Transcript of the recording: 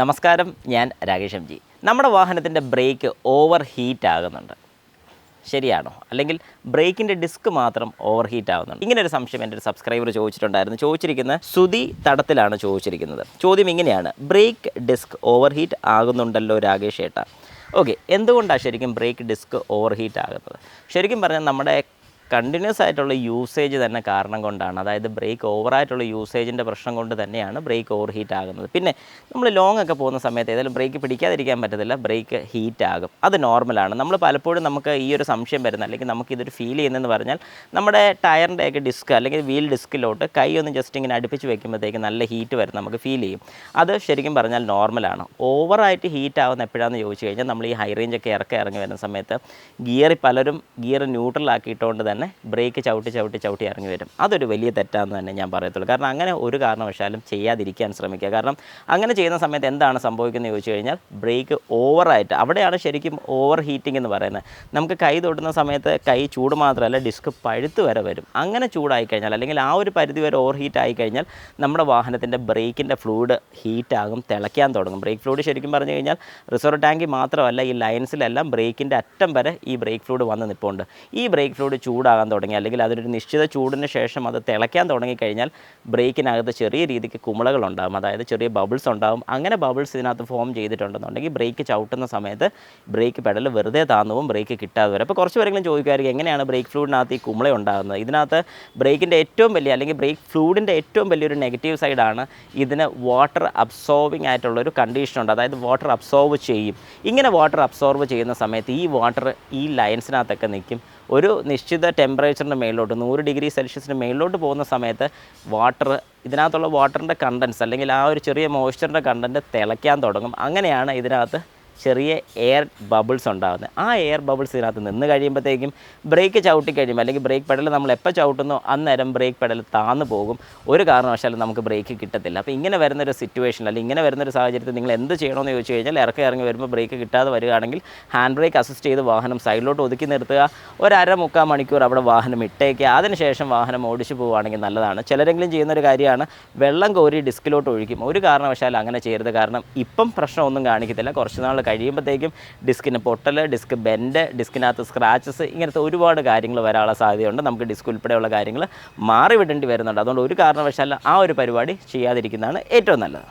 നമസ്കാരം, ഞാൻ Rakesh M G. നമ്മുടെ വാഹനത്തിൻ്റെ ബ്രേക്ക് ഓവർ ഹീറ്റ് ആകുന്നുണ്ട്, ശരിയാണോ? അല്ലെങ്കിൽ ബ്രേക്കിൻ്റെ ഡിസ്ക് മാത്രം ഓവർ ഹീറ്റ് ആകുന്നുണ്ട്? ഇങ്ങനെ ഒരു സംശയം എൻ്റെ ഒരു സബ്സ്ക്രൈബർ ചോദിച്ചിട്ടുണ്ടായിരുന്നു. ചോദിച്ചിരിക്കുന്ന സുധി തടത്തിലാണ് ചോദിച്ചിരിക്കുന്നത്. ചോദ്യം ഇങ്ങനെയാണ്: ബ്രേക്ക് ഡിസ്ക് ഓവർ ഹീറ്റ് ആകുന്നുണ്ടല്ലോ രാകേഷ് ഏട്ടാ. ഓക്കെ, എന്തുകൊണ്ടാണ് ശരിക്കും ബ്രേക്ക് ഡിസ്ക് ഓവർ ഹീറ്റ് ആകുന്നത്? ശരിക്കും പറഞ്ഞാൽ നമ്മുടെ കണ്ടിന്യൂസ് ആയിട്ടുള്ള യൂസേജ് തന്നെ കാരണം കൊണ്ടാണ്. അതായത് ബ്രേക്ക് ഓവറായിട്ടുള്ള യൂസേജിൻ്റെ പ്രശ്നം കൊണ്ട് തന്നെയാണ് ബ്രേക്ക് ഓവർ ഹീറ്റ് ആകുന്നത്. പിന്നെ നമ്മൾ ലോങ് ഒക്കെ പോകുന്ന സമയത്ത് ഏതായാലും ബ്രേക്ക് പിടിക്കാതിരിക്കാൻ പറ്റത്തില്ല, ബ്രേക്ക് ഹീറ്റ് ആകും. അത് നോർമലാണ്. നമ്മൾ പലപ്പോഴും നമുക്ക് ഈ ഒരു സംശയം വരുന്നത്, അല്ലെങ്കിൽ നമുക്കിതൊരു ഫീൽ ചെയ്യുന്നതെന്ന് പറഞ്ഞാൽ, നമ്മുടെ ടയറിൻ്റെയൊക്കെ ഡിസ്ക് അല്ലെങ്കിൽ വീൽ ഡിസ്കിലോട്ട് കൈ ഒന്ന് ജസ്റ്റ് ഇങ്ങനെ അടുപ്പിച്ച് വെക്കുമ്പോഴത്തേക്ക് നല്ല ഹീറ്റ് വരും, നമുക്ക് ഫീൽ ചെയ്യും. അത് ശരിക്കും പറഞ്ഞാൽ നോർമലാണ്. ഓവറായിട്ട് ഹീറ്റ് ആവുന്ന എപ്പോഴാണെന്ന് ചോദിച്ചു കഴിഞ്ഞാൽ, നമ്മൾ ഈ ഹൈ റേഞ്ചൊക്കെ ഇറങ്ങി വരുന്ന സമയത്ത് പലരും ഗിയർ ന്യൂട്രലാക്കിയിട്ടുകൊണ്ട് തന്നെ ബ്രേക്ക് ചവിട്ടി ഇറങ്ങി വരും. അതൊരു വലിയ തെറ്റാന്ന് തന്നെ ഞാൻ പറയത്തുള്ളൂ. കാരണം അങ്ങനെ ഒരു കാരണവശാലും ചെയ്യാതിരിക്കാൻ ശ്രമിക്കുക. കാരണം അങ്ങനെ ചെയ്യുന്ന സമയത്ത് എന്താണ് സംഭവിക്കുന്നത് ചോദിച്ചു കഴിഞ്ഞാൽ, ബ്രേക്ക് ഓവറായിട്ട്, അവിടെയാണ് ശരിക്കും ഓവർ ഹീറ്റിംഗ് എന്ന് പറയുന്നത്. നമുക്ക് കൈ തൊടുന്ന സമയത്ത് കൈ ചൂട് മാത്രമല്ല, ഡിസ്ക് പഴുത്ത് വരെ വരും. അങ്ങനെ ചൂടായി കഴിഞ്ഞാൽ, അല്ലെങ്കിൽ ആ ഒരു പരിധി വരെ ഓവർ ഹീറ്റ് ആയി കഴിഞ്ഞാൽ, നമ്മുടെ വാഹനത്തിൻ്റെ ബ്രേക്കിൻ്റെ ഫ്ലൂയിഡ് ഹീറ്റാകും, തിളയ്ക്കാൻ തുടങ്ങും. ബ്രേക്ക് ഫ്ലൂയിഡ് ശരിക്കും പറഞ്ഞു കഴിഞ്ഞാൽ റിസർവ് ടാങ്കിൽ മാത്രമല്ല, ഈ ലൈൻസിലെല്ലാം ബ്രേക്കിൻ്റെ അറ്റം വരെ ഈ ബ്രേക്ക് ഫ്ലൂയിഡ് വന്ന് നിൽപ്പുണ്ട്. ഈ ബ്രേക്ക് ഫ്ലൂയിഡ് ചൂടാകാൻ തുടങ്ങി, അല്ലെങ്കിൽ അതൊരു നിശ്ചിത ചൂടിന് ശേഷം അത് തിളയ്ക്കാൻ തുടങ്ങിക്കഴിഞ്ഞാൽ ബ്രേക്കിനകത്ത് ചെറിയ രീതിക്ക് കുമിളകളുണ്ടാകും, അതായത് ചെറിയ ബബിൾസ് ഉണ്ടാകും. അങ്ങനെ ബബിൾസ് ഇതിനകത്ത് ഫോം ചെയ്തിട്ടുണ്ടെന്നുണ്ടെങ്കിൽ ബ്രേക്ക് ചവിട്ടുന്ന സമയത്ത് ബ്രേക്ക് പെഡൽ വെറുതെ താന്നുവും, ബ്രേക്ക് കിട്ടാതെ വരും. അപ്പോൾ കുറച്ച് പേരെങ്കിലും ചോദിക്കുമായിരിക്കും, എങ്ങനെയാണ് ബ്രേക്ക് ഫ്ലൂയിഡിനകത്ത് ഈ കുമിള ഉണ്ടാകുന്നത്? ഇതിനകത്ത് ബ്രേക്കിൻ്റെ ഏറ്റവും വലിയ, അല്ലെങ്കിൽ ബ്രേക്ക് ഫ്ലൂയിഡിൻ്റെ ഏറ്റവും വലിയൊരു നെഗറ്റീവ് സൈഡാണ്, ഇതിന് വാട്ടർ അബ്സോർബിങ് ആയിട്ടുള്ളൊരു കണ്ടീഷനുണ്ട്. അതായത് വാട്ടർ അബ്സോർബ് ചെയ്യും. ഇങ്ങനെ വാട്ടർ അബ്സോർബ് ചെയ്യുന്ന സമയത്ത് ഈ വാട്ടർ ഈ ലൈൻസിനകത്തൊക്കെ നിൽക്കും. ഒരു നിശ്ചിത ടെമ്പറേച്ചറിൻ്റെ മേളിലോട്ട്, 100 ഡിഗ്രി സെൽഷ്യസിന് മേളിലോട്ട് പോകുന്ന സമയത്ത് ഇതിനകത്തുള്ള വാട്ടറിൻ്റെ കണ്ടൻസ്, അല്ലെങ്കിൽ ആ ഒരു ചെറിയ മോയ്സ്ചറിൻ്റെ കണ്ടൻറ്റ് തിളയ്ക്കാൻ തുടങ്ങും. അങ്ങനെയാണ് ഇതിനകത്ത് ചെറിയ എയർ ബബിൾസ് ഉണ്ടാകുന്നത്. ആ എയർ ബബിൾസ് ഇതിനകത്ത് നിന്ന് കഴിയുമ്പോഴത്തേക്കും ബ്രേക്ക് ചവിട്ടി കഴിയുമ്പോൾ, അല്ലെങ്കിൽ ബ്രേക്ക് പെഡൽ നമ്മൾ എപ്പോൾ ചവിട്ടുന്നോ അന്നേരം ബ്രേക്ക് പെഡൽ താന്ന് പോകും. ഒരു കാരണവശാലും നമുക്ക് ബ്രേക്ക് കിട്ടത്തില്ല. അപ്പോൾ ഇങ്ങനെ വരുന്നൊരു സിറ്റുവേഷൻ, അല്ലെങ്കിൽ ഇങ്ങനെ വരുന്നൊരു സാഹചര്യത്തിൽ നിങ്ങൾ എന്ത് ചെയ്യണമെന്ന് ചോദിച്ചു കഴിഞ്ഞാൽ, ഇറങ്ങി വരുമ്പോൾ ബ്രേക്ക് കിട്ടാതെ വരികയാണെങ്കിൽ ഹാൻഡ് ബ്രേക്ക് അസിസ്റ്റ് ചെയ്ത് വാഹനം സൈഡിലോട്ട് ഒതുക്കി നിർത്തുക. ഒരു അര-മുക്കാൽ മണിക്കൂർ അവിടെ വാഹനം ഇട്ടേക്കുക. അതിനുശേഷം വാഹനം ഓടിച്ചു പോവുകയാണെങ്കിൽ നല്ലതാണ്. ചിലരെങ്കിലും ചെയ്യുന്നൊരു കാര്യമാണ്, വെള്ളം കോരി ഡിസ്കിലോട്ട് ഒഴിക്കും. ഒരു കാരണവശാലും അങ്ങനെ ചെയ്യരുത്. കാരണം ഇപ്പം പ്രശ്നമൊന്നും കാണിക്കത്തില്ല, കുറച്ച് നാൾ കഴിയുമ്പോഴത്തേക്കും ഡിസ്കിന് പൊട്ടൽ, ഡിസ്ക് ബെൻഡ്, ഡിസ്കിനകത്ത് സ്ക്രാച്ചസ്, ഇങ്ങനത്തെ ഒരുപാട് കാര്യങ്ങൾ വരാനുള്ള സാധ്യതയുണ്ട്. നമുക്ക് ഡിസ്ക് ഉൾപ്പെടെയുള്ള കാര്യങ്ങൾ മാറി വിടേണ്ടി വരുന്നുണ്ട്. അതുകൊണ്ട് ഒരു കാരണവശാലും ആ ഒരു പരിപാടി ചെയ്യാതിരിക്കുന്നതാണ് ഏറ്റവും നല്ലത്.